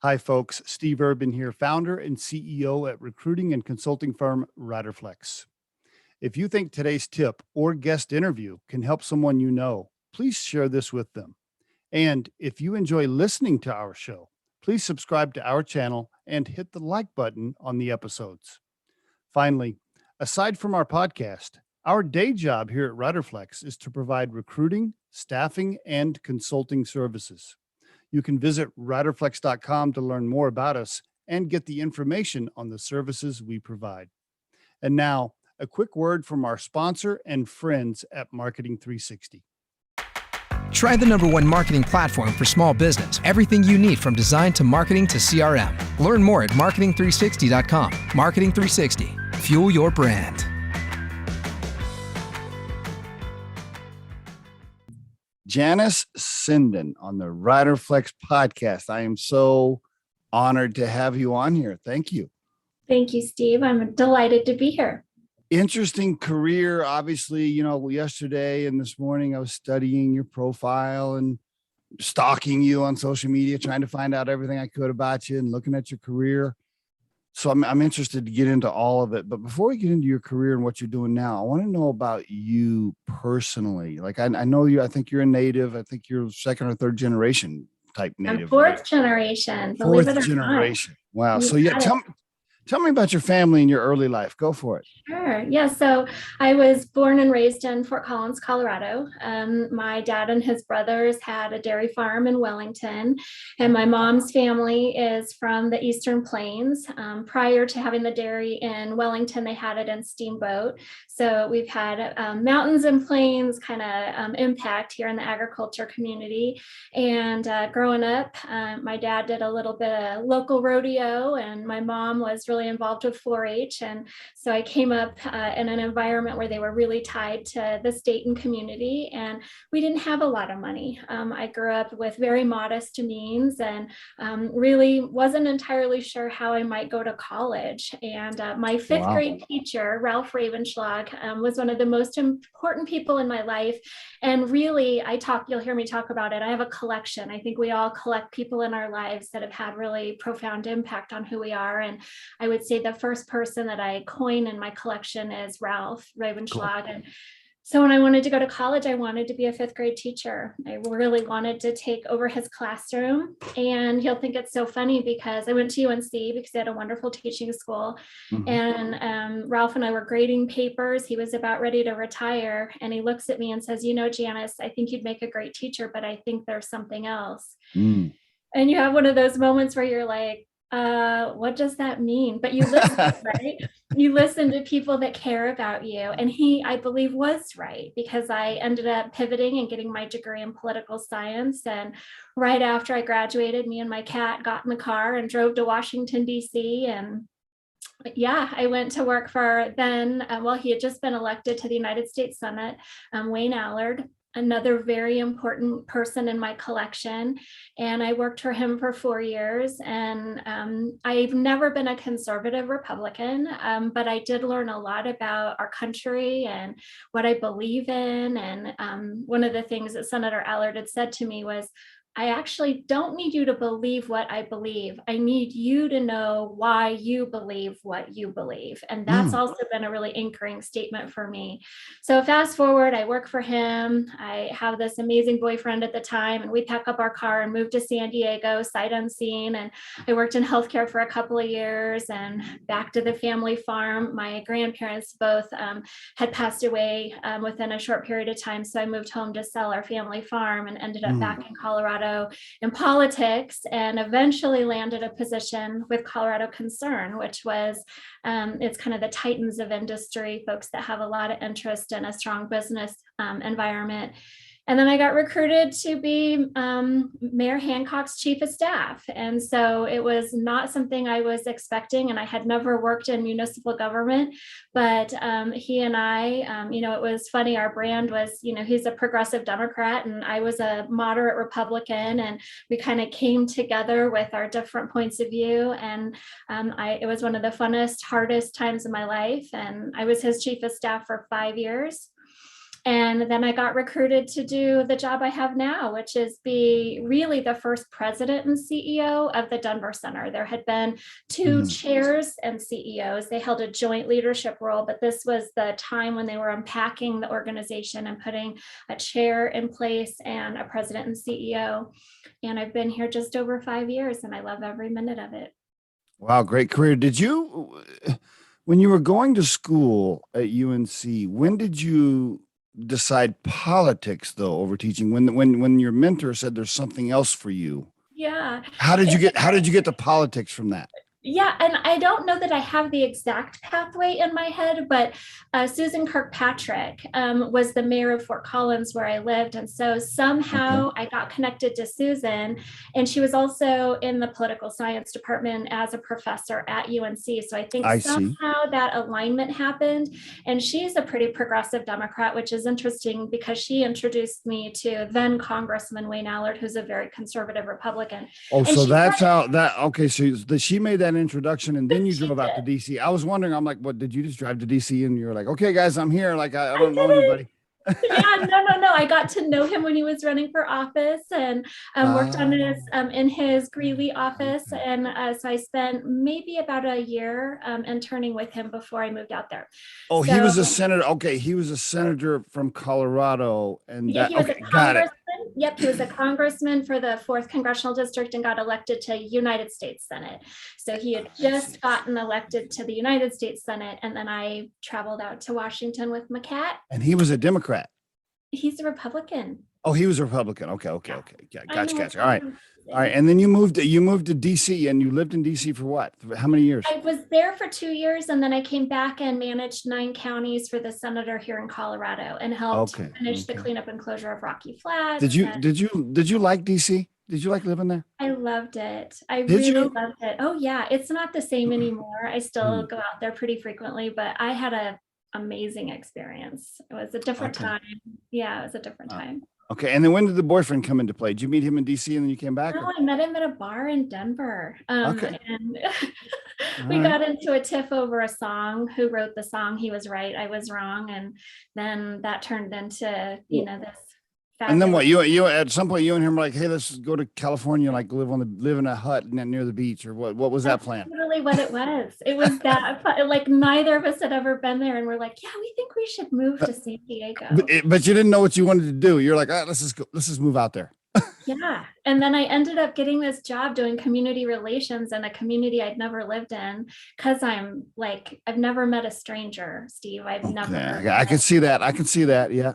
Hi, folks. Steve Urban here, founder and CEO at recruiting and consulting firm Riderflex. If you think today's tip or guest interview can help someone you know, please share this with them. And if you enjoy listening to our show, please subscribe to our channel and hit the like button on the episodes. Finally, aside from our podcast, our day job here at Riderflex is to provide recruiting, staffing, and consulting services. You can visit riderflex.com to learn more about us and get the information on the services we provide. And now, a quick word from our sponsor and friends at Marketing 360. Try the #1 marketing platform for small business. Everything you need from design to marketing to CRM. Learn more at marketing360.com. Marketing 360. Fuel your brand. Janice Sinden on the Riderflex podcast. I am so honored to have you on here. Thank you. Thank you, Steve. I'm delighted to be here. Interesting career. Obviously, yesterday and this morning I was studying your profile and stalking you on social media, trying to find out everything I could about you and looking at your career. So I'm interested to get into all of it. But before we get into your career and what you're doing now, I want to know about you personally. Like I know you, I think you're a native. I think you're second or third generation type native. I'm fourth generation. Fourth generation. Wow. So yeah, tell me about your family and your early life. Go for it. Sure. Yeah. So I was born and raised in Fort Collins, Colorado. My dad and his brothers had a dairy farm in Wellington, and my mom's family is from the Eastern Plains. Prior to having the dairy in Wellington, they had it in Steamboat. So we've had mountains and plains kind of impact here in the agriculture community. And growing up, my dad did a little bit of local rodeo, and my mom was really involved with 4-H. And so I came up in an environment where they were really tied to the state and community, and we didn't have a lot of money. I grew up with very modest means and really wasn't entirely sure how I might go to college. And my fifth grade teacher, Ralph Ravenschlag, was one of the most important people in my life. And really, you'll hear me talk about it. I have a collection. I think we all collect people in our lives that have had really profound impact on who we are. And I would say the first person that I coin in my collection is Ralph Ravenschlag. Cool. And so when I wanted to go to college, I wanted to be a fifth grade teacher. I really wanted to take over his classroom. And he'll think it's so funny because I went to UNC because they had a wonderful teaching school. Mm-hmm. And Ralph and I were grading papers. He was about ready to retire. And he looks at me and says, Janice, I think you'd make a great teacher, but I think there's something else. Mm. And you have one of those moments where you're like, what does that mean? But you listen, right? You listen to people that care about you. And he, I believe, was right, because I ended up pivoting and getting my degree in political science. And right after I graduated, me and my cat got in the car and drove to Washington, D.C. And yeah, I went to work for then, he had just been elected to the United States Senate, Wayne Allard, another very important person in my collection. And I worked for him for 4 years. And I've never been a conservative Republican, but I did learn a lot about our country and what I believe in. And one of the things that Senator Allard had said to me was, I actually don't need you to believe what I believe. I need you to know why you believe what you believe. And that's also been a really anchoring statement for me. So fast forward, I work for him. I have this amazing boyfriend at the time, and we pack up our car and move to San Diego, sight unseen. And I worked in healthcare for a couple of years and back to the family farm. My grandparents both had passed away within a short period of time. So I moved home to sell our family farm and ended up back in Colorado in politics, and eventually landed a position with Colorado Concern, which was, it's kind of the titans of industry, folks that have a lot of interest in a strong business environment. And then I got recruited to be Mayor Hancock's chief of staff. And so it was not something I was expecting, and I had never worked in municipal government, but he and I, it was funny. Our brand was, he's a progressive Democrat and I was a moderate Republican, and we kind of came together with our different points of view. And it was one of the funnest, hardest times of my life. And I was his chief of staff for 5 years. And then I got recruited to do the job I have now, which is be really the first president and CEO of the Denver Center. There had been two chairs and CEOs. They held a joint leadership role, but this was the time when they were unpacking the organization and putting a chair in place and a president and CEO. And I've been here just over 5 years and I love every minute of it. Wow, great career. When you were going to school at UNC, when did you decide politics though over teaching? When your mentor said there's something else for you, Yeah. how did you get to politics from that? Yeah, and I don't know that I have the exact pathway in my head, but Susan Kirkpatrick was the mayor of Fort Collins where I lived. And so somehow I got connected to Susan, and she was also in the political science department as a professor at UNC. So I think somehow that alignment happened. And she's a pretty progressive Democrat, which is interesting because she introduced me to then Congressman Wayne Allard, who's a very conservative Republican. Oh, And so that's started, how that, okay. So she made that introduction and then you drove out to DC. I was wondering, I'm like, what, did you just drive to DC and you're like, okay, guys, I'm here. Like, I don't know anybody. Yeah, no. I got to know him when he was running for office and worked on his in his Greeley office. Okay. And so I spent maybe about a year interning with him before I moved out there. Oh, so, he was a senator. Okay, he was a senator from Colorado, and yeah, he was okay, a got it. Yep, he was a congressman for the 4th Congressional District and got elected to United States Senate. So he had just gotten elected to the United States Senate, and then I traveled out to Washington with my cat. And he was a Democrat. He's a Republican. Oh, he was a Republican. Okay. Yeah, gotcha. All right. All right. And then you moved to DC and you lived in DC for what? How many years? I was there for 2 years, and then I came back and managed 9 counties for the senator here in Colorado and helped finish the cleanup and closure of Rocky Flats. Did you like DC? Did you like living there? I loved it. I really loved it. Oh yeah, it's not the same anymore. I still go out there pretty frequently, but I had an amazing experience. It was a different time. Yeah, it was a different time. Okay. And then when did the boyfriend come into play? Did you meet him in DC and then you came back? No, I met him at a bar in Denver. And we right. got into a tiff over a song. Who wrote the song? He was right, I was wrong. And then that turned into, this. And then what, you at some point you and him were like, hey, let's go to California, like live in a hut near the beach, or what was that plan? Literally what it was. It was that like neither of us had ever been there, and we're like, yeah, we think we should move to San Diego. But you didn't know what you wanted to do. You're like, all right, let's just move out there. Yeah. And then I ended up getting this job doing community relations in a community I'd never lived in, because I'm like, I've never met a stranger, Steve. I've never. I can see that. Yeah.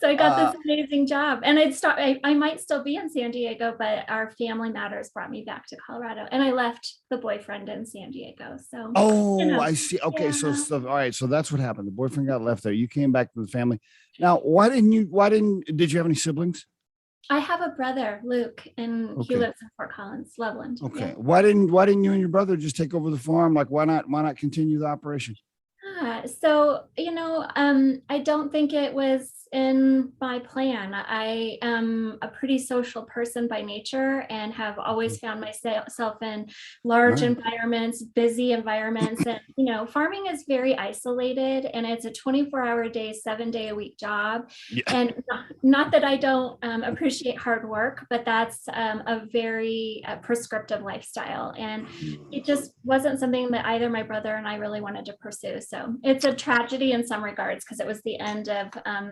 So I got this amazing job, and I might still be in San Diego, but our family matters brought me back to Colorado, and I left the boyfriend in San Diego. So I see. Okay, yeah. So all right, so that's what happened. The boyfriend got left there. You came back to the family. Now, did you have any siblings? I have a brother, Luke, and he lives in Fort Collins, Loveland. Okay. Yeah. Why didn't you and your brother just take over the farm? Like, why not continue the operation? So, I don't think it was in my plan. I am a pretty social person by nature and have always found myself in large environments, busy environments. And, farming is very isolated, and it's a 24-hour day, 7-day-a-week job. Yeah. And not that I don't appreciate hard work, but that's a very prescriptive lifestyle. And it just wasn't something that either my brother and I really wanted to pursue. So it's a tragedy in some regards, because it was the end of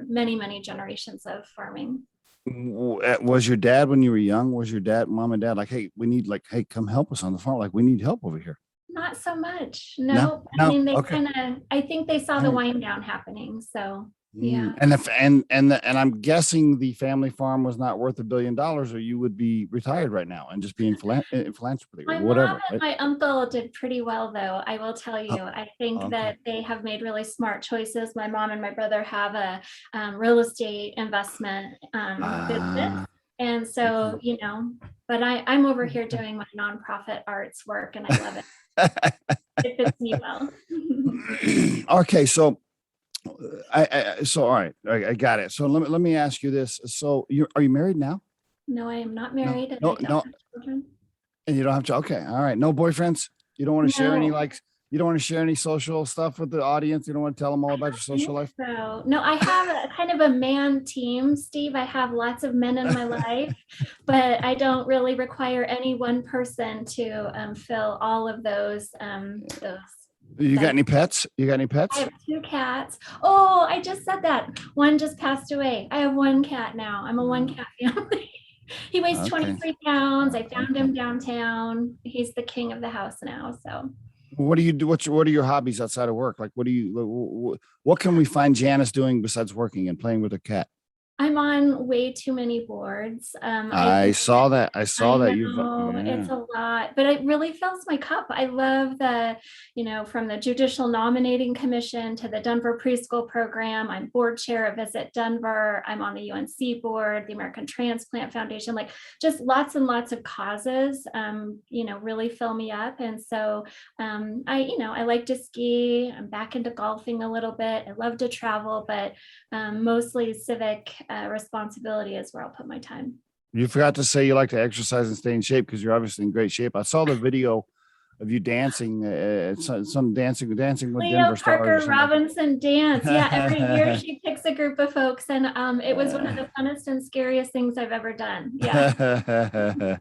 many generations of farming. Was your dad, when you were young, mom and dad like, hey, come help us on the farm, like we need help over here? Not so much. No. I mean, I think they saw the wind down happening. So yeah. And I'm guessing the family farm was not worth $1 billion, or you would be retired right now and just being philanthropy or whatever. Mom and my uncle did pretty well, though. I will tell you. I think that they have made really smart choices. My mom and my brother have a real estate investment business. And so, but I'm over here doing my nonprofit arts work, and I love it. It fits me well. Okay. So all right, I got it. So let me ask you this. So are you married now? No, I am not married. No. And I don't have children. And you don't have to. Okay. All right. No boyfriends. You don't want to share any You don't want to share any social stuff with the audience? You don't want to tell them all about your social life? So, no, I have a kind of a man team, Steve. I have lots of men in my life, but I don't really require any one person to fill all of those. You got any pets? You got any I pets? have 2 cats. Oh, I just said that. One just passed away. I have 1 cat now. I'm a 1 cat family. He weighs Okay. 23 pounds. I found Okay. him downtown. He's the king of the house now. So What do you do? What are your hobbies outside of work? Like, what can we find Janice doing besides working and playing with a cat? I'm on way too many boards. I saw that. I I saw that. know it's a lot, but it really fills my cup. I love from the Judicial Nominating Commission to the Denver Preschool Program. I'm board chair of Visit Denver. I'm on the UNC board, the American Transplant Foundation, like just lots and lots of causes, really fill me up. And so I like to ski. I'm back into golfing a little bit. I love to travel, but mostly civic responsibility is where I'll put my time. You forgot to say you like to exercise and stay in shape because you're obviously in great shape. I saw the video of you dancing, some dancing with Leo Denver Parker stars. Robinson dance. Yeah, every year she picks a group of folks, and it was one of the funnest and scariest things I've ever done. Yeah.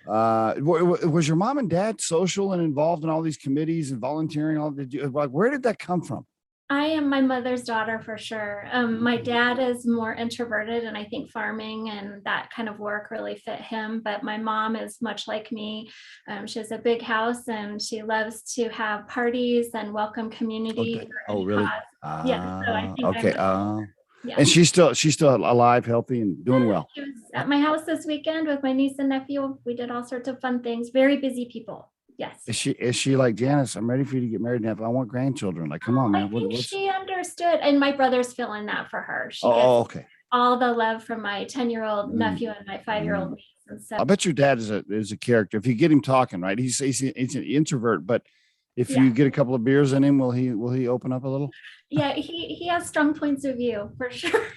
Was your mom and dad social and involved in all these committees and volunteering? Where did that come from? I am my mother's daughter for sure. My dad is more introverted, and I think farming and that kind of work really fit him. But my mom is much like me. She has a big house, and she loves to have parties and welcome community. Oh, really? Yeah. So I think okay. yeah. And she's still alive, healthy, and doing well. She was at my house this weekend with my niece and nephew. We did all sorts of fun things. Very busy people. Yes. Is she like, Janice, I'm ready for you to get married and have, I want grandchildren. Like, come on, man. I think she understood. And my brother's feeling that for her. She gets okay. all the love from my 10-year-old nephew and my 5-year-old niece. And so I bet your dad is a character. If you get him talking, right? He's an introvert, but if you get a couple of beers in him, will he open up a little? Yeah, he has strong points of view for sure.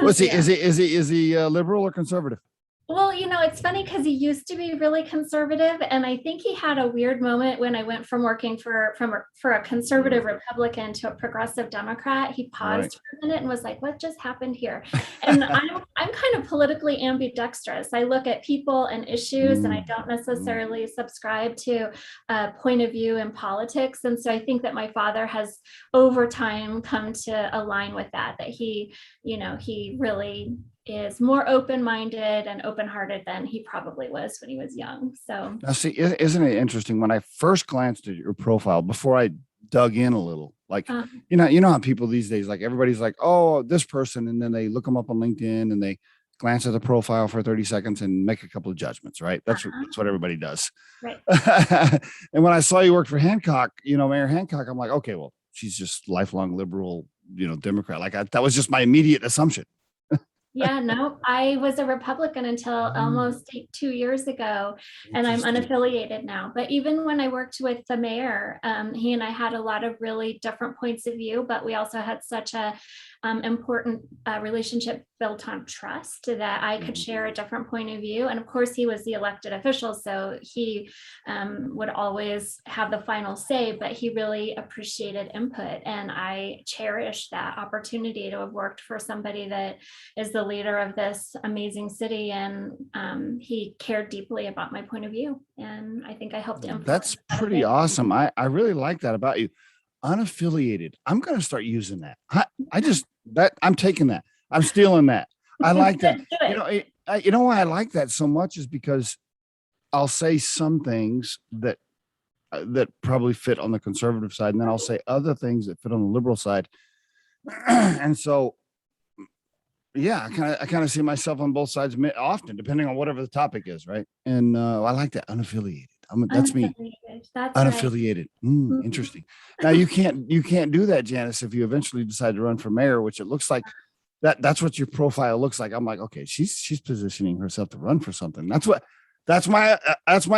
Is he liberal or conservative? Well, it's funny because he used to be really conservative, and I think he had a weird moment when I went from working for a conservative Republican to a progressive Democrat. He paused for a minute and was like, "What just happened here?" And I'm kind of politically ambidextrous. I look at people and issues, and I don't necessarily subscribe to a point of view in politics. And so I think that my father has, over time, come to align with that. That he really is more open-minded and open-hearted than he probably was when he was young. So now, see, isn't it interesting? When I first glanced at your profile, before I dug in a little, like you know how people these days, like everybody's like, oh, this person, and then they look them up on LinkedIn and they glance at the profile for 30 seconds and make a couple of judgments, right? That's what everybody does. Right. And when I saw you worked for Hancock, Mayor Hancock, I'm like, okay, well, she's just lifelong liberal, Democrat. Like that was just my immediate assumption. Yeah, no, I was a Republican until almost 2 years ago, and I'm unaffiliated now. But even when I worked with the mayor, he and I had a lot of really different points of view, but we also had such a important relationship built on trust that I could share a different point of view. And of course, he was the elected official, so he would always have the final say, but he really appreciated input. And I cherish that opportunity to have worked for somebody that is the leader of this amazing city. And he cared deeply about my point of view. And I think I helped influence. That's pretty awesome. I really like that about you. Unaffiliated. I'm going to start using that. I'm taking that. I'm stealing that. I like that. You know why I like that so much is because I'll say some things that probably fit on the conservative side, and then I'll say other things that fit on the liberal side. And so, yeah, I kind of see myself on both sides often, depending on whatever the topic is, right? And I like that, unaffiliated. That's me. That's unaffiliated. Right. Interesting. Now you can't do that, Janice, if you eventually decide to run for mayor, which it looks like that's what your profile looks like. I'm like, okay, she's positioning herself to run for something. That's my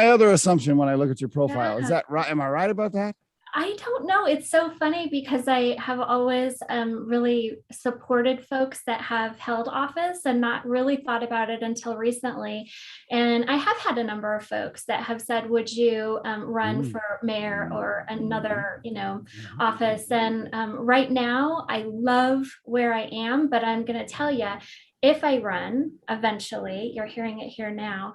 other assumption when I look at your profile. Is that right? Am I right about that? I don't know. It's so funny because I have always really supported folks that have held office and not really thought about it until recently. And I have had a number of folks that have said, would you run Mm. for mayor or another, office? And right now, I love where I am, but I'm going to tell you, if I run eventually, you're hearing it here now,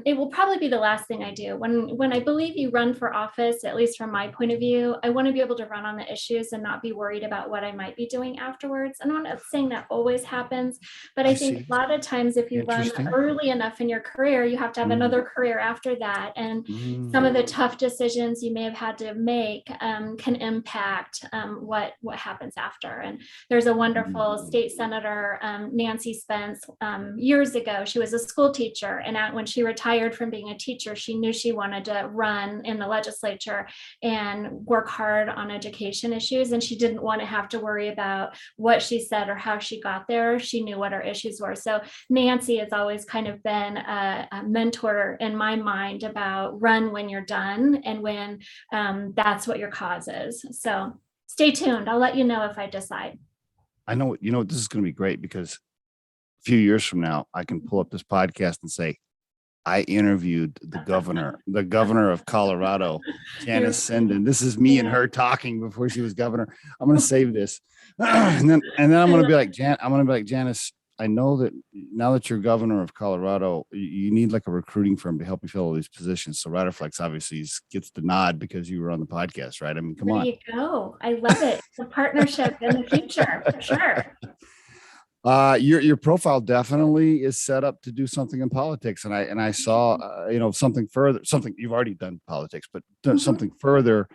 it will probably be the last thing I do. When I believe you run for office, at least from my point of view, I want to be able to run on the issues and not be worried about what I might be doing afterwards. And I'm not saying that always happens, but I think see. a lot of times if you run Interesting. early enough in your career, you have to have another career after that. And some of the tough decisions you may have had to make can impact what happens after. And there's a wonderful state senator, Nancy Spence, years ago. She was a school teacher, and when she retired from being a teacher, she knew she wanted to run in the legislature and work hard on education issues, and she didn't want to have to worry about what she said or how she got there. She knew what her issues were. So Nancy has always kind of been a mentor in my mind about run when you're done and when that's what your cause is. So stay tuned. I'll let you know if I decide. I know, this is going to be great because a few years from now, I can pull up this podcast and say, I interviewed the governor of Colorado, Janice Sinden. This is me and her talking before she was governor. I'm going to save this. and then I'm going to be like, Janice, I know that now that you're governor of Colorado, you need like a recruiting firm to help you fill all these positions. So Riderflex obviously gets the nod because you were on the podcast, right? I mean, come on. There you go. I love it. It's a partnership in the future, for sure. Your profile definitely is set up to do something in politics, and I saw something further. Something you've already done politics, but something further.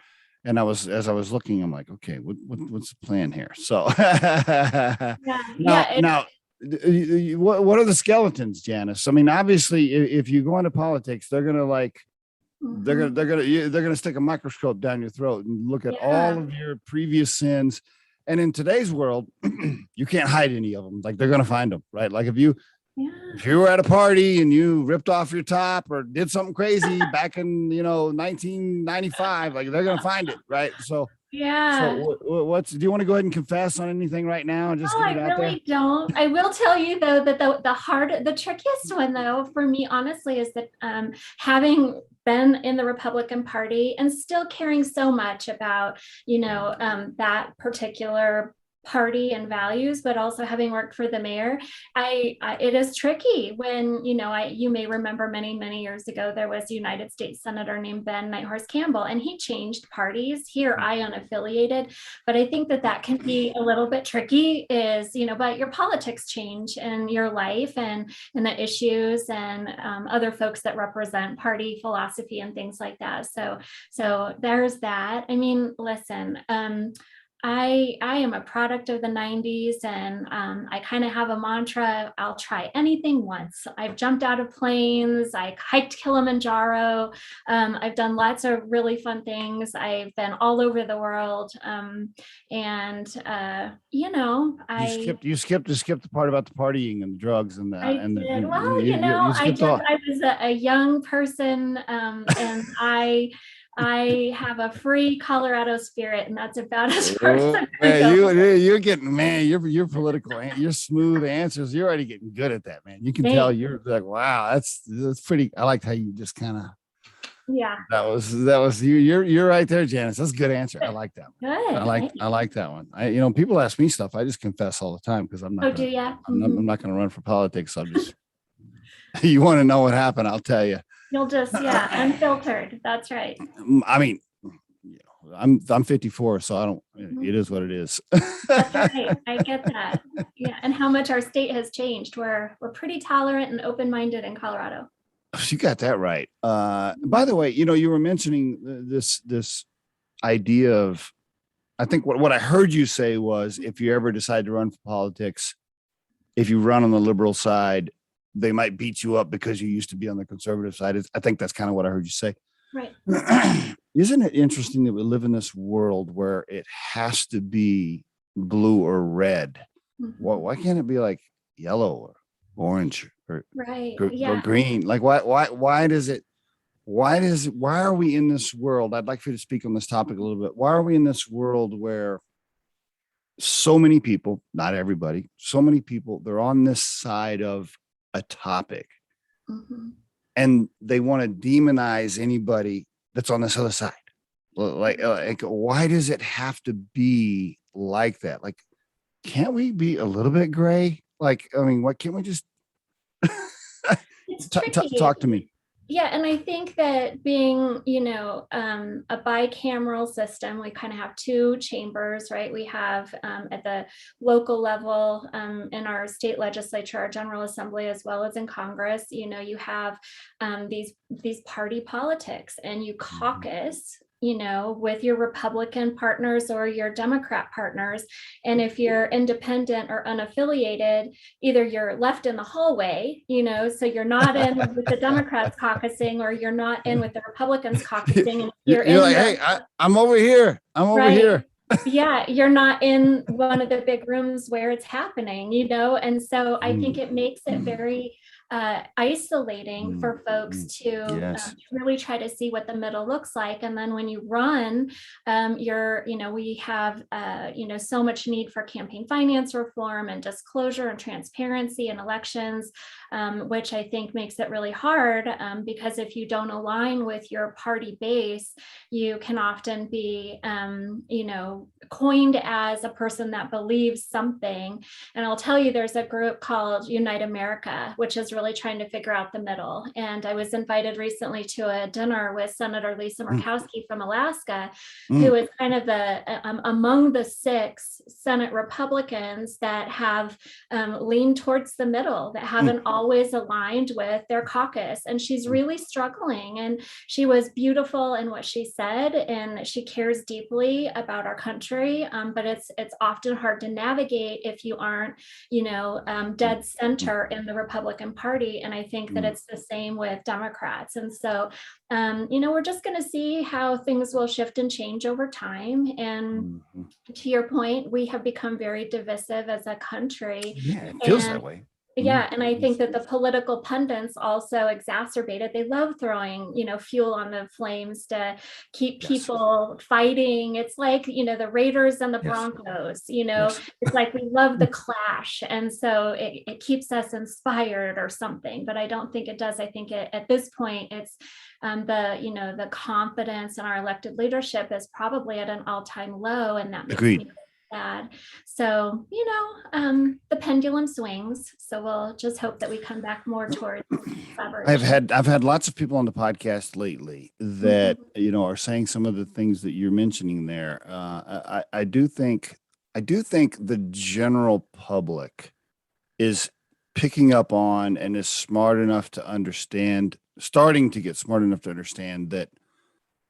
And as I was looking, I'm like, okay, what's the plan here? So now, what are the skeletons, Janice? I mean, obviously, if you go into politics, they're gonna they're gonna stick a microscope down your throat and look at all of your previous sins. And in today's world, you can't hide any of them. Like they're going to find them, right? Like if you were at a party and you ripped off your top or did something crazy back in, 1995, like they're going to find it, right? So do you want to go ahead and confess on anything right now and just get it out there? I really don't. I will tell you though that the trickiest one though for me honestly is that having been in the Republican Party and still caring so much about that particular party and values, but also having worked for the mayor, it is tricky when you may remember many years ago there was a United States senator named Ben Nighthorse Campbell, and he changed parties. Here I unaffiliated, but I think that can be a little bit tricky. But your politics change in your life and the issues and other folks that represent party philosophy and things like that. So there's that. I mean, listen. I am a product of the 90s, and I kind of have a mantra: I'll try anything once. I've jumped out of planes, I hiked Kilimanjaro, I've done lots of really fun things. I've been all over the world, you skipped the part about the partying and the drugs and that. I was a young person, and I have a free Colorado spirit, and that's about as far as I'm you're getting, man, your political, your smooth answers. You're already getting good at that, man. You can tell you're like, wow, that's pretty. I liked how you just kind of. Yeah. That was you. You're right there, Janice. That's a good answer. I like that one. Good. I like that one. People ask me stuff. I just confess all the time because I'm not. Oh, do you? I'm not going to run for politics. So I'm just. You want to know what happened? I'll tell you. You'll just, unfiltered. That's right. I mean, I'm 54, so I don't, it is what it is. That's right. I get that. Yeah. And how much our state has changed. We're pretty tolerant and open-minded in Colorado. You got that right. By the way, you were mentioning this idea of, I think what I heard you say was, if you ever decide to run for politics, if you run on the liberal side, they might beat you up because you used to be on the conservative side. I think that's kind of what I heard you say. Right. Isn't it interesting that we live in this world where it has to be blue or red? Mm-hmm. Why can't it be like yellow or orange or, or green? Like why why are we in this world? I'd like for you to speak on this topic a little bit. Why are we in this world where so many people, not everybody, so many people, they're on this side of a topic and they want to demonize anybody that's on this other side? Like, why does it have to be like that? Like, can't we be a little bit gray? Like, I mean, what can't we just It's tricky. talk to me? Yeah, and I think that being, a bicameral system, we kind of have two chambers, right? We have at the local level in our state legislature, our General Assembly, as well as in Congress, you have these party politics, and you caucus with your Republican partners or your Democrat partners. And if you're independent or unaffiliated, either you're left in the hallway, so you're not in with the Democrats caucusing, or you're not in with the Republicans caucusing. And you're like, hey, I'm over here. I'm over here. Yeah, you're not in one of the big rooms where it's happening, and so I think it makes it very isolating for folks to really try to see what the middle looks like. And then when you run, we have so much need for campaign finance reform and disclosure and transparency in elections, which I think makes it really hard, because if you don't align with your party base, you can often be coined as a person that believes something. And I'll tell you, there's a group called Unite America, which is really trying to figure out the middle. And I was invited recently to a dinner with Senator Lisa Murkowski from Alaska, who is kind of among the 6 Senate Republicans that have leaned towards the middle, that haven't always aligned with their caucus. And she's really struggling. And she was beautiful in what she said, and she cares deeply about our country. But it's often hard to navigate if you aren't, dead center in the Republican Party. And I think that it's the same with Democrats. And so, we're just going to see how things will shift and change over time. And to your point, we have become very divisive as a country. Yeah, it feels that way. Yeah, and I think that the political pundits also exacerbate it. They love throwing, fuel on the flames to keep people fighting. It's like, the Raiders and the Broncos, it's like we love the clash. And so it keeps us inspired or something, but I don't think it does. I think at this point, it's the confidence in our elected leadership is probably at an all-time low, and that makes me sad. So, the pendulum swings. So we'll just hope that we come back more towards collaboration. I've had lots of people on the podcast lately that, are saying some of the things that you're mentioning there. I do think the general public is picking up on and is starting to get smart enough to understand that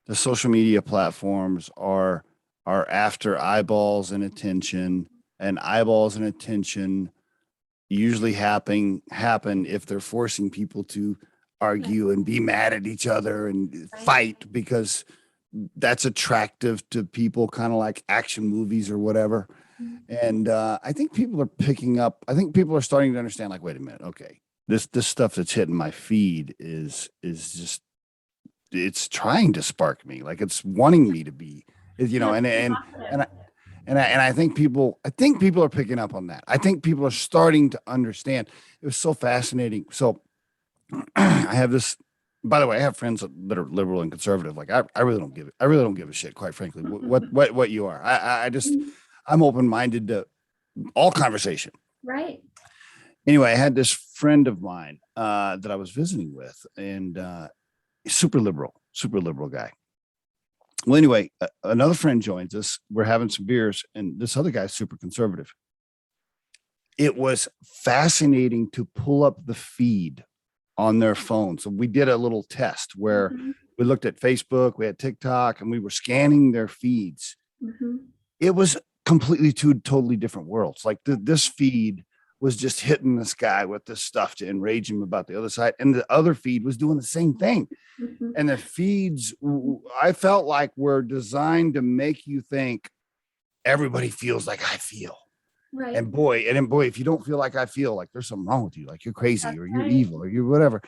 the social media platforms are after eyeballs and attention, and eyeballs and attention usually happen if they're forcing people to argue and be mad at each other and fight, because that's attractive to people, kind of like action movies or whatever. And I think people are starting to understand, like, wait a minute, okay, this stuff that's hitting my feed is just, it's trying to spark me, like it's wanting me to be, and I think people are picking up on that. I think people are starting to understand. It was so fascinating. So I have this, by the way, I have friends that are liberal and conservative. Like I really don't give a shit, quite frankly, what you are. I'm open-minded to all conversation. Right. Anyway, I had this friend of mine that I was visiting with, and super liberal guy. Well, anyway, another friend joins us. We're having some beers, and this other guy's super conservative. It was fascinating to pull up the feed on their phone. So we did a little test where we looked at Facebook, we had TikTok, and we were scanning their feeds. It was completely two totally different worlds. Like this feed was just hitting this guy with this stuff to enrage him about the other side, and the other feed was doing the same thing. And the feeds, I felt like, were designed to make you think everybody feels like I feel. Right. And boy, if you don't feel like I feel, like there's something wrong with you, like you're crazy or you're evil or you're whatever.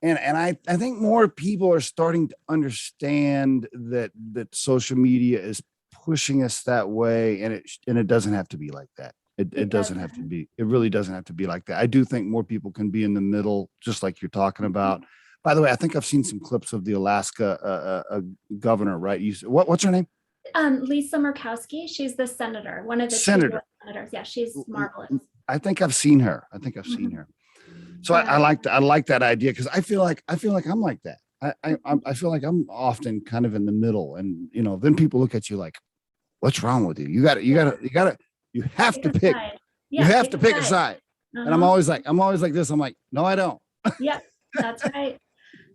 And I think more people are starting to understand that social media is pushing us that way, and it doesn't have to be like that. It doesn't have to be. It really doesn't have to be like that. I do think more people can be in the middle, just like you're talking about. By the way, I think I've seen some clips of the Alaska governor, right? What's her name? Lisa Murkowski. She's the senator, one of the two Senator. senators. Yeah, she's marvelous. I think I've seen her. So I like that idea, because I feel like I'm like that. I feel like I'm often kind of in the middle, and then people look at you like, "What's wrong with you? You have to pick. You have to pick a side." And I'm always like this. I'm like, no, I don't. Yep, that's right.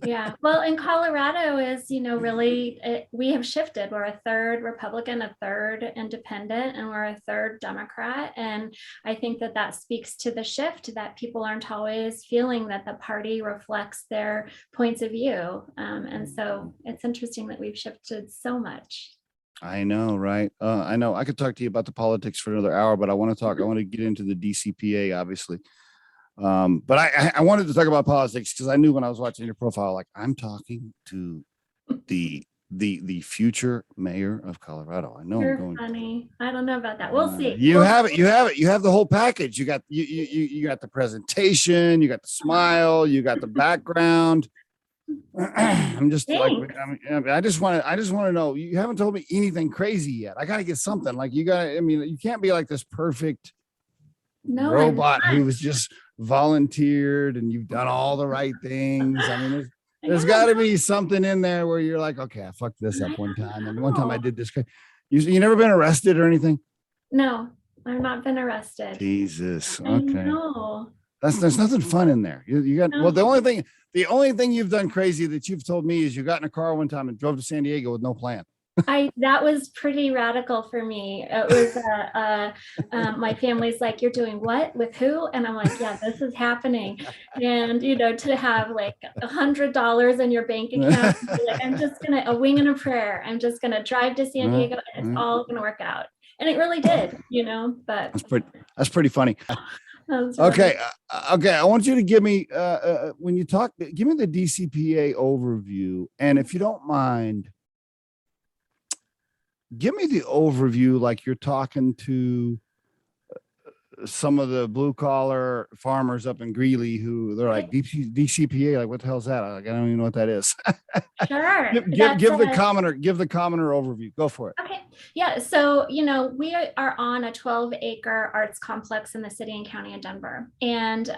Yeah. Well, in Colorado is, really, we have shifted. We're a third Republican, a third independent, and we're a third Democrat. And I think that speaks to the shift, that people aren't always feeling that the party reflects their points of view. And so it's interesting that we've shifted so much. I know, right? I know. I could talk to you about the politics for another hour, but I want to get into the DCPA, obviously. But I wanted to talk about politics because I knew when I was watching your profile, like, I'm talking to the future mayor of Colorado. I know. You're funny. I don't know about that. We'll see. You have it. You have the whole package. You got the presentation. You got the smile. You got the background. I'm just Thanks. I just want to know. You haven't told me anything crazy yet. I got to get something. Like, you can't be like this perfect robot who was just volunteered and you've done all the right things. I mean, there's got to be something in there where you're like, okay, I fucked this up one time, and one time I did this. You never been arrested or anything? No, I've not been arrested. Jesus. Okay. I know. There's nothing fun in there. You got well. The only thing you've done crazy that you've told me is you got in a car one time and drove to San Diego with no plan. That was pretty radical for me. It was my family's like, "You're doing what with who?" And I'm like, "Yeah, this is happening." And to have like $100 in your bank account, like, I'm just gonna a wing and a prayer. I'm just gonna drive to San Diego, and it's all gonna work out. And it really did, But that's pretty funny. Okay. Okay. I want you to give me when you talk, give me the DCPA overview, and if you don't mind, give me the overview like you're talking to some of the blue collar farmers up in Greeley who they're like DCPA, like, what the hell is that? I don't even know what that is. Sure. give the commoner overview. Go for it. Okay. Yeah. So, we are on a 12-acre arts complex in the city and county of Denver. And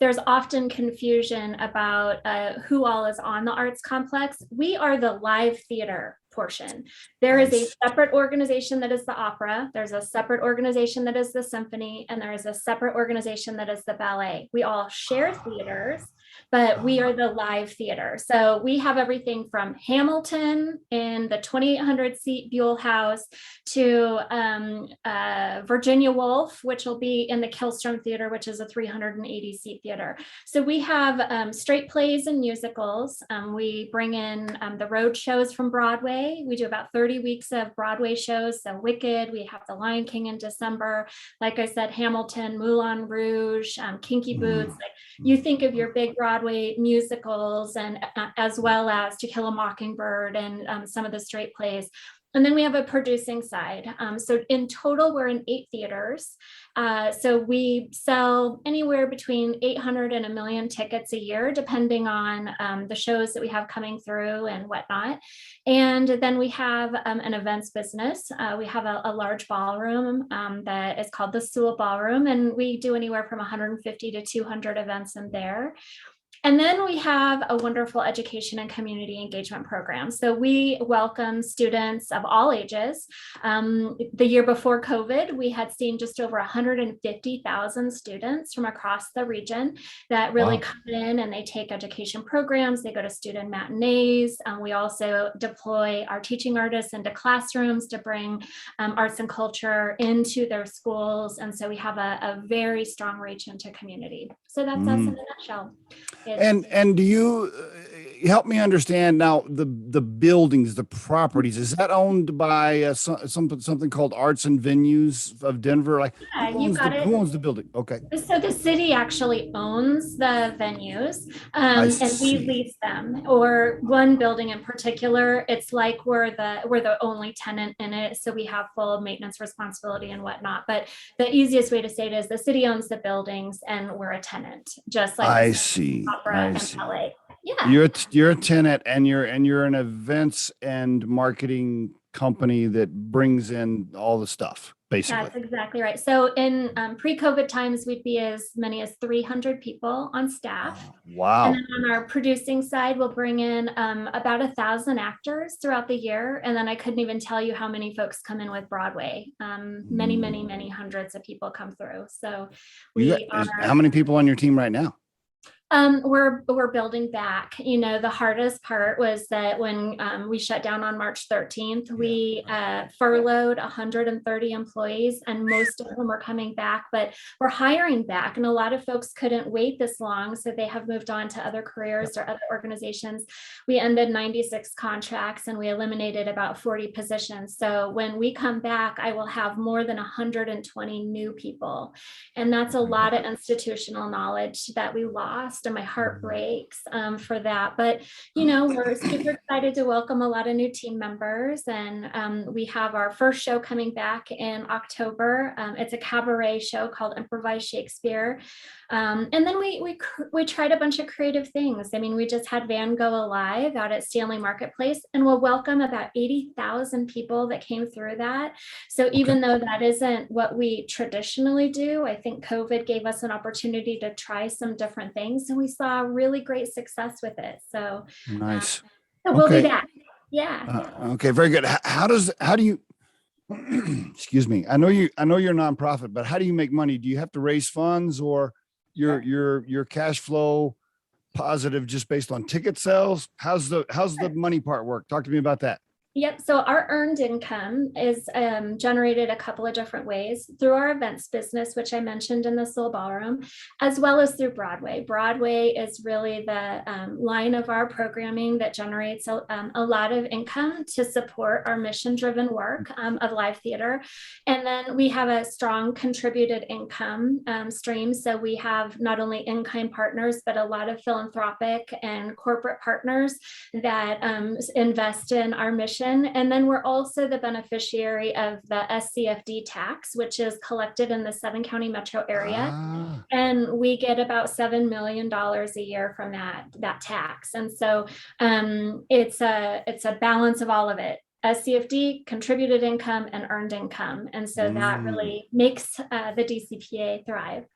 there's often confusion about who all is on the arts complex. We are the live theater portion. There is a separate organization that is the opera. There's a separate organization that is the symphony, and there is a separate organization that is the ballet. We all share theaters, but we are the live theater. So we have everything from Hamilton in the 2,800 seat Buell House to Virginia Woolf, which will be in the Killstrom Theater, which is a 380 seat theater. So we have straight plays and musicals. We bring in the road shows from Broadway. We do about 30 weeks of Broadway shows. So Wicked, we have The Lion King in December. Like I said, Hamilton, Moulin Rouge, Kinky Boots. Like, you think of your big Broadway musicals, and as well as To Kill a Mockingbird and some of the straight plays. And then we have a producing side. So in total, we're in 8 theaters. So we sell anywhere between 800 and 1 million tickets a year, depending on the shows that we have coming through and whatnot. And then we have an events business. We have a large ballroom that is called the Sewell Ballroom, and we do anywhere from 150 to 200 events in there. And then we have a wonderful education and community engagement program. So we welcome students of all ages. The year before COVID, we had seen just over 150,000 students from across the region that really come in and they take education programs. They go to student matinees. We also deploy our teaching artists into classrooms to bring arts and culture into their schools. And so we have a very strong reach into community. So that's us in a nutshell. And do you, help me understand now the buildings, the properties. Is that owned by something called Arts and Venues of Denver? Like Yeah, you got it. who owns the building? Okay, So the city actually owns the venues, I and we see. lease them. Or one building in particular, it's like we're the only tenant in it, so we have full maintenance responsibility and whatnot. But the easiest way to say it is the city owns the buildings and we're a tenant, just like I the see. opera I and see. ballet. Yeah. You're a tenant, and you're an events and marketing company that brings in all the stuff, basically. That's exactly right. So in pre-COVID times, we'd be as many as 300 people on staff. And Wow. then on our producing side, we'll bring in about 1,000 actors throughout the year. And then I couldn't even tell you how many folks come in with Broadway. Many, many, many hundreds of people come through. So we How are many people on your team right now? we're building back. The hardest part was that when we shut down on March 13th, we furloughed 130 employees, and most of them are coming back, but we're hiring back. And a lot of folks couldn't wait this long, so they have moved on to other careers or other organizations. We ended 96 contracts and we eliminated about 40 positions. So when we come back, I will have more than 120 new people. And that's a lot of institutional knowledge that we lost. And my heart breaks for that. But, we're super excited to welcome a lot of new team members. And we have our first show coming back in October. It's a cabaret show called Improvised Shakespeare. And then we tried a bunch of creative things. I mean, we just had Van Gogh Alive out at Stanley Marketplace, and we'll welcome about 80,000 people that came through that. So even though that isn't what we traditionally do, I think COVID gave us an opportunity to try some different things, and we saw really great success with it. So Nice. so we'll be Okay. back. Yeah. Okay. Very good. How do you, excuse me. I know you're a nonprofit, but how do you make money? Do you have to raise funds, or your cash flow positive just based on ticket sales? How's the money part work? Talk to me about that. Yep. So our earned income is generated a couple of different ways through our events business, which I mentioned in the Soul Ballroom, as well as through Broadway. Broadway is really the line of our programming that generates a lot of income to support our mission-driven work of live theater. And then we have a strong contributed income stream. So we have not only in-kind partners, but a lot of philanthropic and corporate partners that invest in our mission. And then we're also the beneficiary of the SCFD tax, which is collected in the 7-county metro area. And we get about $7 million a year from that tax. And so it's a balance of all of it. SCFD, contributed income, and earned income. And so that really makes the DCPA thrive.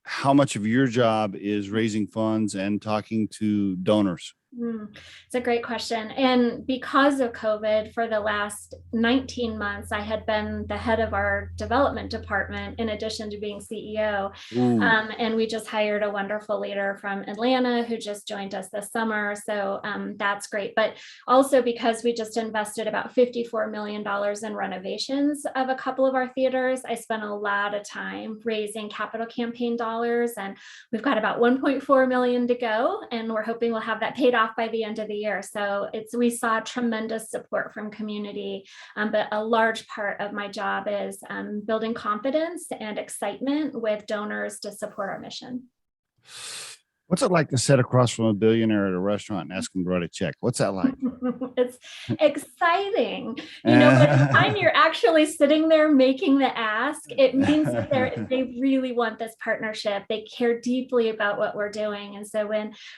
How much of your job is raising funds and talking to donors? It's a great question. And because of COVID, for the last 19 months, I had been the head of our development department in addition to being CEO. And we just hired a wonderful leader from Atlanta who just joined us this summer. So that's great. But also because we just invested about $54 million in renovations of a couple of our theaters, I spent a lot of time raising capital campaign dollars. And we've got about 1.4 million to go. And we're hoping we'll have that paid off by the end of the year. So we saw tremendous support from community, but a large part of my job is building confidence and excitement with donors to support our mission. What's it like to sit across from a billionaire at a restaurant and ask him to write a check? What's that like? It's exciting. By the time you're actually sitting there making the ask, it means that they really want this partnership. They care deeply about what we're doing. And so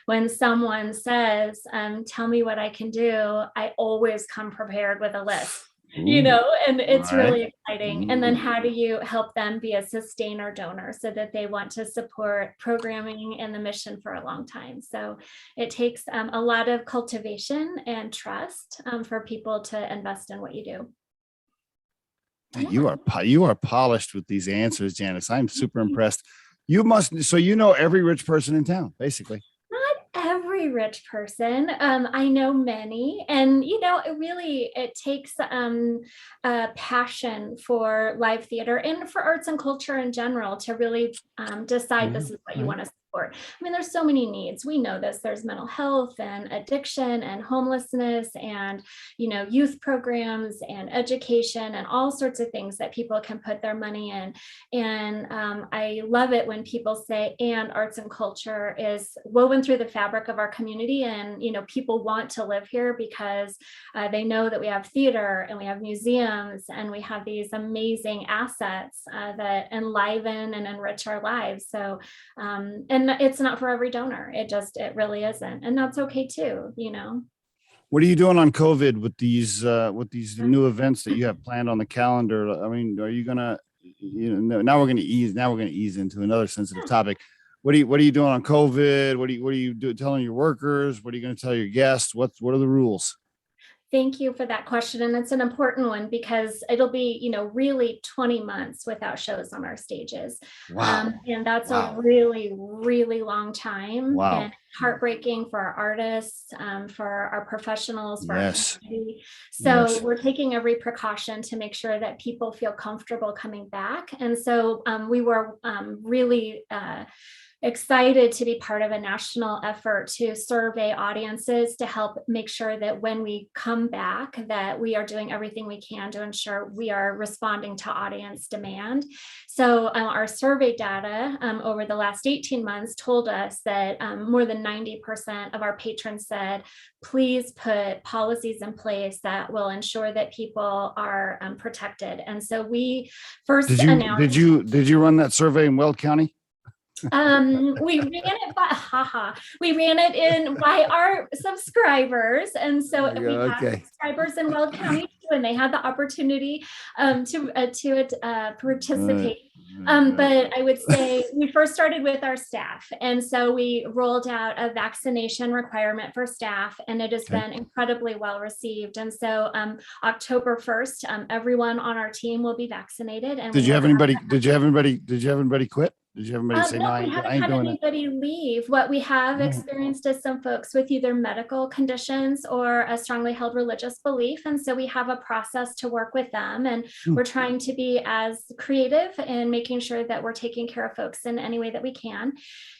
when someone says, tell me what I can do, I always come prepared with a list. And it's really exciting. And then how do you help them be a sustainer donor so that they want to support programming and the mission for a long time? So it takes a lot of cultivation and trust for people to invest in what you do. You are polished with these answers, Janice. I'm super impressed. So every rich person in town, basically. Every rich person. I know many, and it takes a passion for live theater and for arts and culture in general to really decide this is what you want to support. support. I mean, there's so many needs. We know this. There's mental health and addiction and homelessness and, youth programs and education and all sorts of things that people can put their money in. And I love it when people say, and arts and culture is woven through the fabric of our community. And, people want to live here because they know that we have theater and we have museums and we have these amazing assets that enliven and enrich our lives. So, and it's not for every donor. It really isn't. And that's okay too, What are you doing on COVID with these new events that you have planned on the calendar? I mean, are you gonna, now we're gonna ease into another sensitive topic. What are you doing on COVID? What are you telling your workers? What are you going to tell your guests? What are the rules? Thank you for that question. And it's an important one because it'll be, really 20 months without shows on our stages. Wow. And that's a really, really long time. Wow. And heartbreaking for our artists, for our professionals, for our community. So we're taking every precaution to make sure that people feel comfortable coming back. And so we were really excited to be part of a national effort to survey audiences to help make sure that when we come back, that we are doing everything we can to ensure we are responding to audience demand. So our survey data over the last 18 months told us that more than 90% of our patrons said, please put policies in place that will ensure that people are protected. And so we first announced. Did you run that survey in Weld County? We ran it in by our subscribers, and so we had subscribers in Weld County too, and they had the opportunity to participate. But I would say we first started with our staff, and so we rolled out a vaccination requirement for staff, and it has been incredibly well received. And so October 1st, everyone on our team will be vaccinated. And did you have anybody quit? Did you have anybody say, no, we haven't had anybody leave. What we have experienced is some folks with either medical conditions or a strongly held religious belief. And so we have a process to work with them. And we're trying to be as creative in making sure that we're taking care of folks in any way that we can.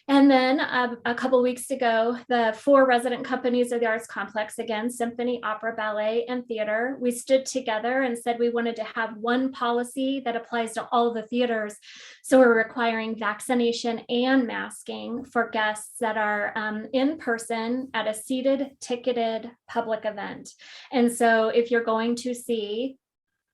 And then a couple of weeks ago, the 4 resident companies of the arts complex, again, symphony, opera, ballet, and theater, we stood together and said we wanted to have one policy that applies to all the theaters. So we're requiring vaccination and masking for guests that are in person at a seated, ticketed public event. And so if you're going to see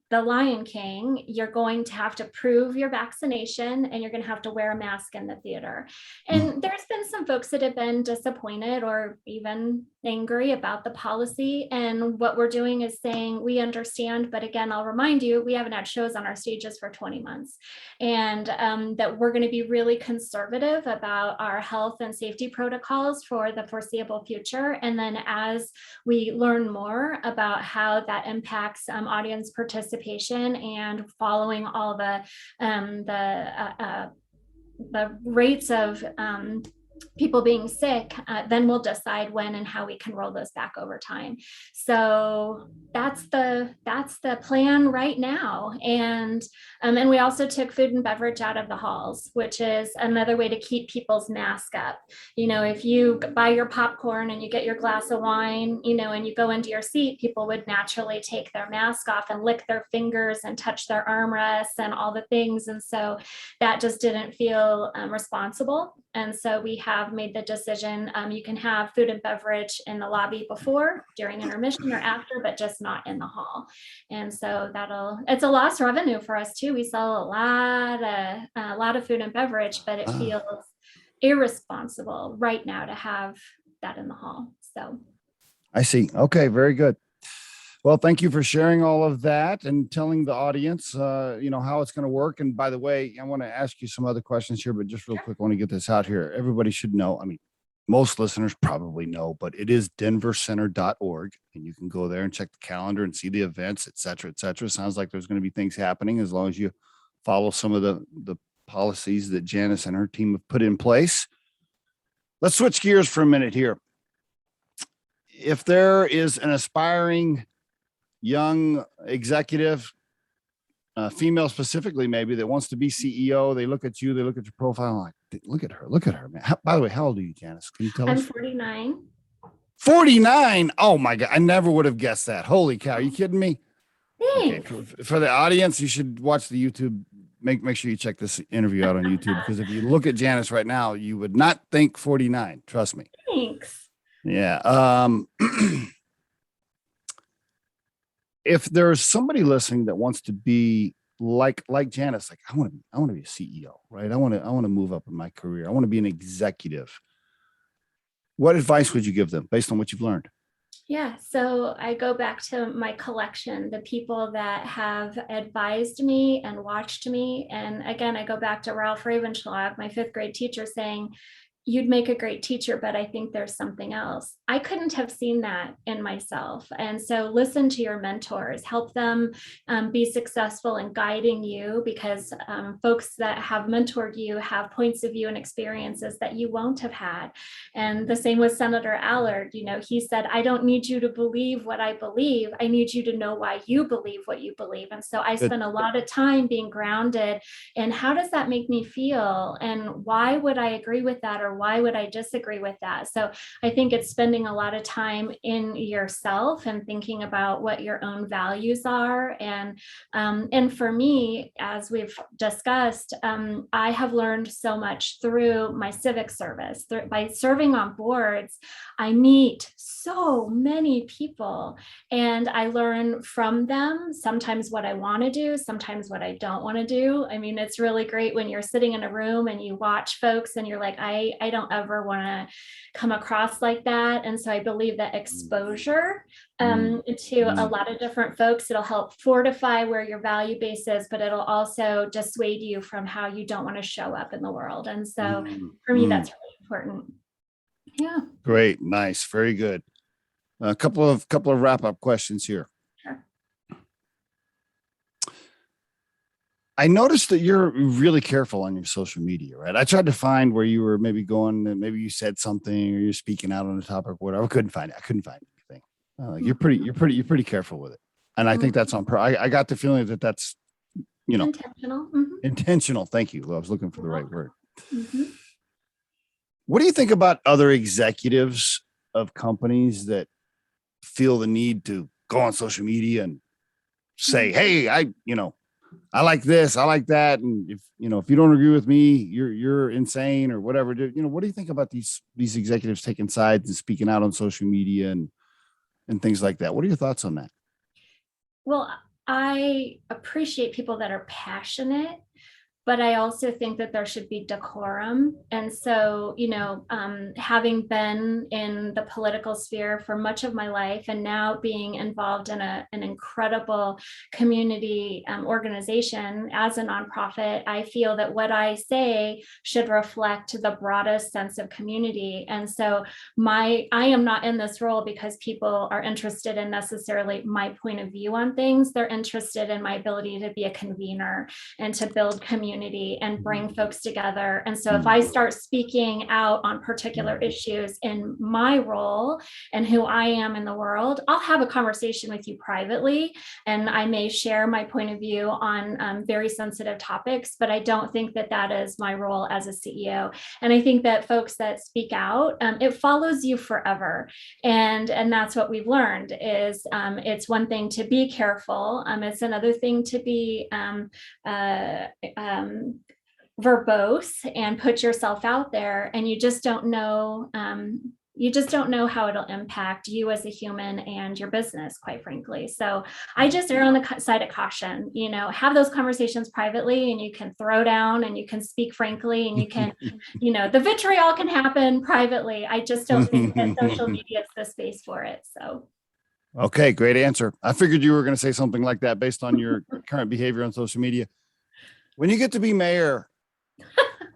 The Lion King, you're going to have to prove your vaccination and you're going to have to wear a mask in the theater. And there's been some folks that have been disappointed or even angry about the policy. And what we're doing is saying, we understand, but again, I'll remind you, we haven't had shows on our stages for 20 months. And that we're going to be really conservative about our health and safety protocols for the foreseeable future. And then as we learn more about how that impacts audience participation and following all the rates of people being sick, then we'll decide when and how we can roll those back over time. So that's the plan right now. And we also took food and beverage out of the halls, which is another way to keep people's mask up. If you buy your popcorn and you get your glass of wine, and you go into your seat, people would naturally take their mask off and lick their fingers and touch their armrests and all the things. And so that just didn't feel responsible. And so we have made the decision, you can have food and beverage in the lobby before, during intermission or after, but just not in the hall. And so it's a lost revenue for us too. We sell a lot of food and beverage, but it feels irresponsible right now to have that in the hall. So I see. Okay, very good. Well, thank you for sharing all of that and telling the audience, how it's going to work. And by the way, I want to ask you some other questions here, but just real quick, I want to get this out here. Everybody should know. I mean, most listeners probably know, but it is denvercenter.org, and you can go there and check the calendar and see the events, et cetera, et cetera. Sounds like there's going to be things happening as long as you follow some of the policies that Janice and her team have put in place. Let's switch gears for a minute here. If there is an aspiring young executive female specifically, maybe that wants to be CEO. They look at you, they look at your profile, like, look at her, man. By the way, how old are you, Janice? Can you tell us? I'm 49. 49. Oh my God. I never would have guessed that. Holy cow. Are you kidding me? Thanks. Okay. For the audience, you should watch the YouTube. Make sure you check this interview out on YouTube, because if you look at Janice right now, you would not think 49. Trust me. Thanks. Yeah. If there's somebody listening that wants to be like Janice, like I want to be a CEO, right? I want to move up in my career. I want to be an executive. What advice would you give them based on what you've learned? Yeah, so I go back to my collection, the people that have advised me and watched me. And again, I go back to Ralph Ravenschlag, my 5th grade teacher, saying, "You'd make a great teacher, but I think there's something else." I couldn't have seen that in myself. And so listen to your mentors, help them be successful in guiding you, because folks that have mentored you have points of view and experiences that you won't have had. And the same with Senator Allard. He said, "I don't need you to believe what I believe. I need you to know why you believe what you believe." And so I spent a lot of time being grounded in how does that make me feel? And why would I agree with that? Or why would I disagree with that? So I think it's spending a lot of time in yourself and thinking about what your own values are. And for me, as we've discussed, I have learned so much through my civic service. By serving on boards, I meet so many people and I learn from them, sometimes what I want to do, sometimes what I don't want to do. I mean, it's really great when you're sitting in a room and you watch folks and you're like, I don't ever want to come across like that. And so I believe that exposure to a lot of different folks, it'll help fortify where your value base is, but it'll also dissuade you from how you don't want to show up in the world. And so for me, that's really important. Yeah. Great. Nice. Very good. A couple of wrap up questions here. Sure. I noticed that you're really careful on your social media, right? I tried to find where you were maybe going and maybe you said something or you're speaking out on a topic or whatever. I couldn't find anything. You're pretty careful with it. And I think that's on I got the feeling that that's, intentional. Intentional. Thank you. I was looking for the right word. Mm-hmm. What do you think about other executives of companies that feel the need to go on social media and say, "Hey, I like this, I like that, and if you don't agree with me, you're insane," or whatever. What do you think about these executives taking sides and speaking out on social media and things like that? What are your thoughts on that? Well, I appreciate people that are passionate, but I also think that there should be decorum. And so, having been in the political sphere for much of my life and now being involved in an incredible community organization as a nonprofit, I feel that what I say should reflect the broadest sense of community. And so I am not in this role because people are interested in necessarily my point of view on things. They're interested in my ability to be a convener and to build community and bring folks together. And so if I start speaking out on particular issues in my role and who I am in the world, I'll have a conversation with you privately, and I may share my point of view on very sensitive topics, but I don't think that that is my role as a CEO. And I think that folks that speak out, it follows you forever. And that's what we've learned is it's one thing to be careful. It's another thing to be verbose and put yourself out there, and you just don't know how it'll impact you as a human and your business, quite frankly. So I just err on the side of caution. Have those conversations privately, and you can throw down and you can speak frankly, and you can the vitriol can happen privately. I just don't think that social media is the space for it. So okay, great answer. I figured you were going to say something like that based on your current behavior on social media. When you get to be mayor,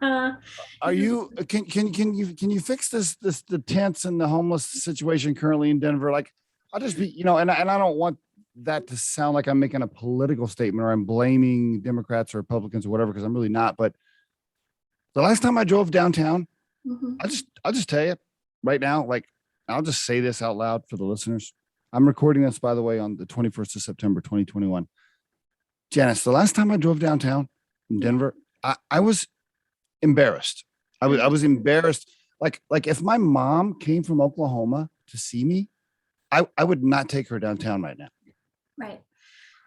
are you can you fix the tents and the homeless situation currently in Denver? Like, I'll just be and I don't want that to sound like I'm making a political statement or I'm blaming Democrats or Republicans or whatever, because I'm really not. But the last time I drove downtown, I'll just tell you right now, like, I'll just say this out loud for the listeners. I'm recording this, by the way, on the 21st of September 2021. Janice, the last time I drove downtown in Denver, I was embarrassed. I was embarrassed. Like if my mom came from Oklahoma to see me, I would not take her downtown right now. Right.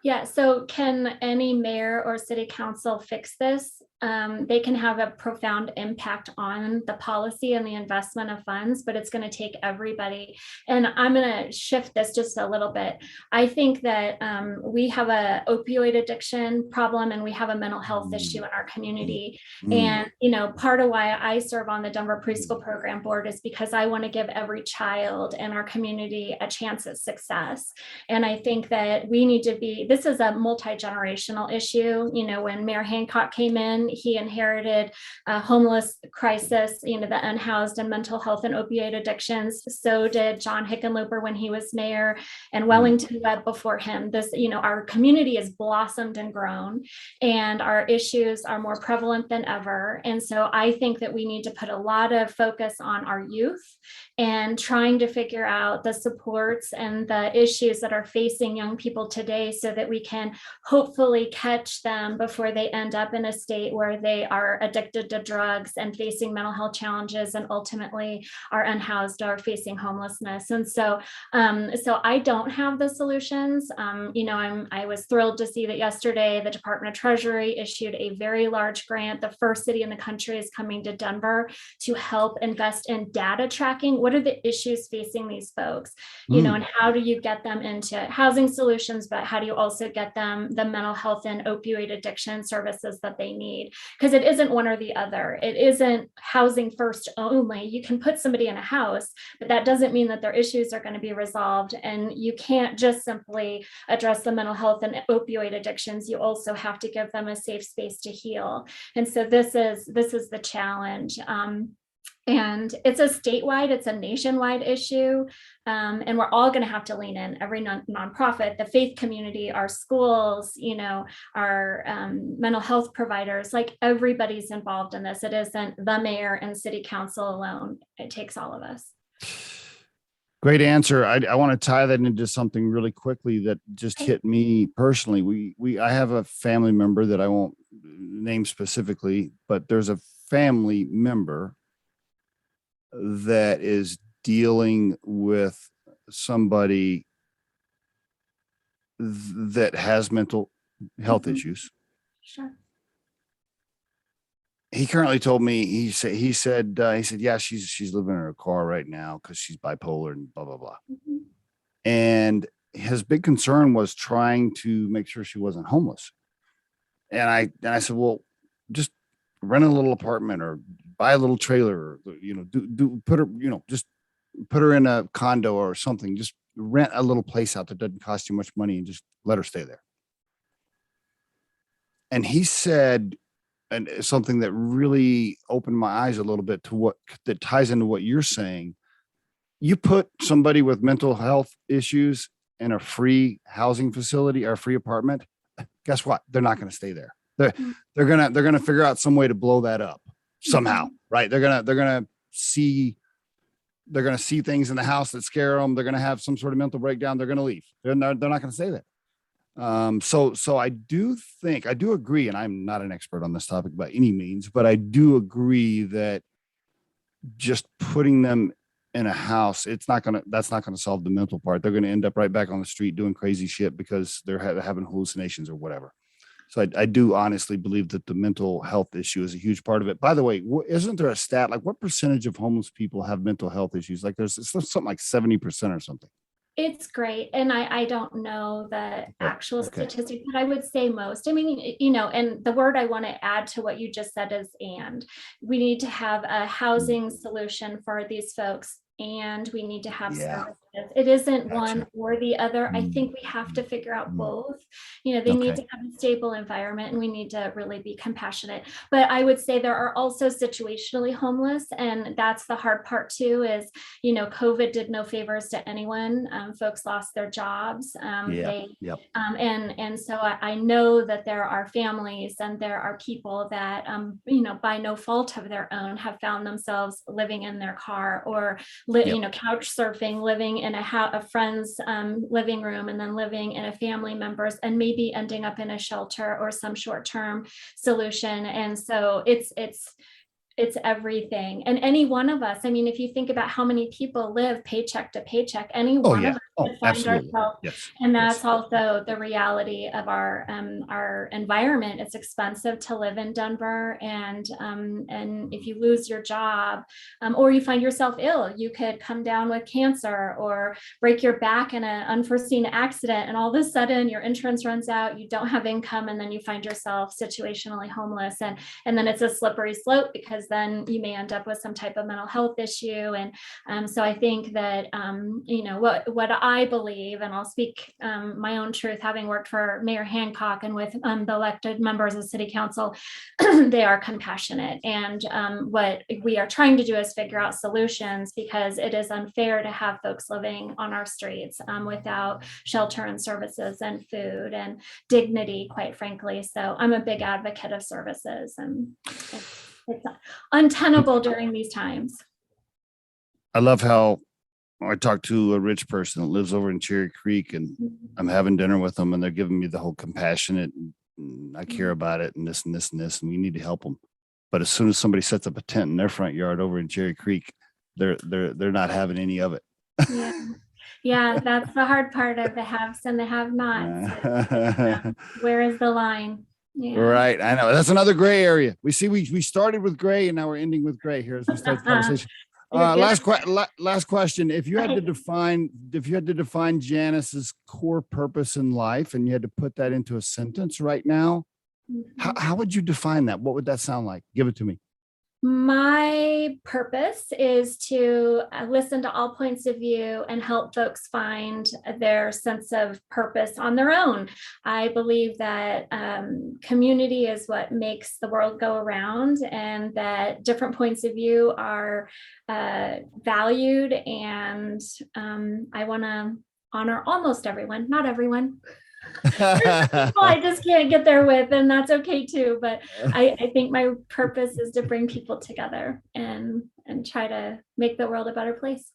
Yeah, so can any mayor or city council fix this? They can have a profound impact on the policy and the investment of funds, but it's going to take everybody. And I'm going to shift this just a little bit. I think that we have a opioid addiction problem and we have a mental health issue in our community. And, part of why I serve on the Denver Preschool Program Board is because I want to give every child in our community a chance at success. And I think that we need to be, this is a multi-generational issue. When Mayor Hancock came in, he inherited a homeless crisis, the unhoused and mental health and opioid addictions. So did John Hickenlooper when he was mayor, and Wellington Webb before him. This, our community has blossomed and grown, and our issues are more prevalent than ever. And so I think that we need to put a lot of focus on our youth and trying to figure out the supports and the issues that are facing young people today so that we can hopefully catch them before they end up in a state where they are addicted to drugs and facing mental health challenges and ultimately are unhoused or facing homelessness. And so I don't have the solutions. I was thrilled to see that yesterday the Department of Treasury issued a very large grant. The first city in the country is coming to Denver to help invest in data tracking. What are the issues facing these folks? And how do you get them into housing solutions, but how do you also get them the mental health and opioid addiction services that they need? Because it isn't one or the other. It isn't housing first only. You can put somebody in a house, but that doesn't mean that their issues are going to be resolved. And you can't just simply address the mental health and opioid addictions. You also have to give them a safe space to heal. And so this is the challenge. And it's a statewide, it's a nationwide issue. And we're all going to have to lean in, every nonprofit, the faith community, our schools, our mental health providers, like everybody's involved in this. It isn't the mayor and city council alone. It takes all of us. Great answer. I want to tie that into something really quickly that just hit me personally. I have a family member that I won't name specifically, but there's a family member that is dealing with somebody that has mental health issues. Sure. He currently told me, he said, yeah, she's living in her car right now because she's bipolar and blah, blah, blah. And his big concern was trying to make sure she wasn't homeless. And I said, well, just rent a little apartment or buy a little trailer, or, put her, just put her in a condo or something. Just rent a little place out that doesn't cost you much money and just let her stay there. And he said, and something that really opened my eyes a little bit to what that ties into what you're saying. You put somebody with mental health issues in a free housing facility or a free apartment, guess what? They're not going to stay there. They're gonna figure out some way to blow that up somehow, right? They're gonna see things in the house that scare them. They're gonna have some sort of mental breakdown. They're gonna leave. They're not gonna stay there. So I do agree, and I'm not an expert on this topic by any means, but I do agree that just putting them in a house, that's not gonna solve the mental part. They're gonna end up right back on the street doing crazy shit because they're having hallucinations or whatever. So I do honestly believe that the mental health issue is a huge part of it. By the way, isn't there a stat, like what percentage of homeless people have mental health issues? Like there's something like 70% or something. It's great. And I don't know the actual statistic, but I would say most. I mean, and the word I want to add to what you just said is, and we need to have a housing solution for these folks. And we need to have services. It isn't one or the other. I think we have to figure out both. They need to have a stable environment and we need to really be compassionate. But I would say there are also situationally homeless. And that's the hard part too, is, COVID did no favors to anyone. Folks lost their jobs. And so I know that there are families and there are people that, by no fault of their own have found themselves living in their car or couch surfing, living in a friend's living room, and then living in a family member's, and maybe ending up in a shelter or some short-term solution. And so it's everything. And any one of us, I mean, if you think about how many people live paycheck to paycheck, any one of us could find absolutely. ourselves. Yes. And that's also the reality of our environment. It's expensive to live in Denver. And if you lose your job, or you find yourself ill, you could come down with cancer or break your back in an unforeseen accident. And all of a sudden your insurance runs out, you don't have income, and then you find yourself situationally homeless. And then it's a slippery slope, because then you may end up with some type of mental health issue. And so I think that, what I believe, and I'll speak my own truth, having worked for Mayor Hancock and with the elected members of City Council, they are compassionate. And what we are trying to do is figure out solutions, because it is unfair to have folks living on our streets without shelter and services and food and dignity, quite frankly. So I'm a big advocate of services, and it's untenable during these times. I love how I talked to a rich person that lives over in Cherry Creek, and I'm having dinner with them, and they're giving me the whole compassionate, and I care about it, and this and this and this, and we need to help them. But as soon as somebody sets up a tent in their front yard over in Cherry Creek, they're not having any of it. Yeah, that's the hard part of the haves and the have-nots. Where is the line? Yeah. Right. I know. That's another gray area. We started with gray, and now we're ending with gray here as we start the conversation. Last question. If you had to define Janice's core purpose in life, and you had to put that into a sentence right now, how would you define that? What would that sound like? Give it to me. My purpose is to listen to all points of view and help folks find their sense of purpose on their own. I believe that community is what makes the world go around, and that different points of view are valued. And I want to honor almost everyone, not everyone. I just can't get there with, and that's okay too. But I think my purpose is to bring people together and try to make the world a better place.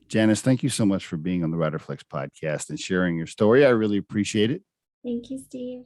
Janice, thank you so much for being on the Riderflex podcast and sharing your story. I really appreciate it. Thank you, Steve.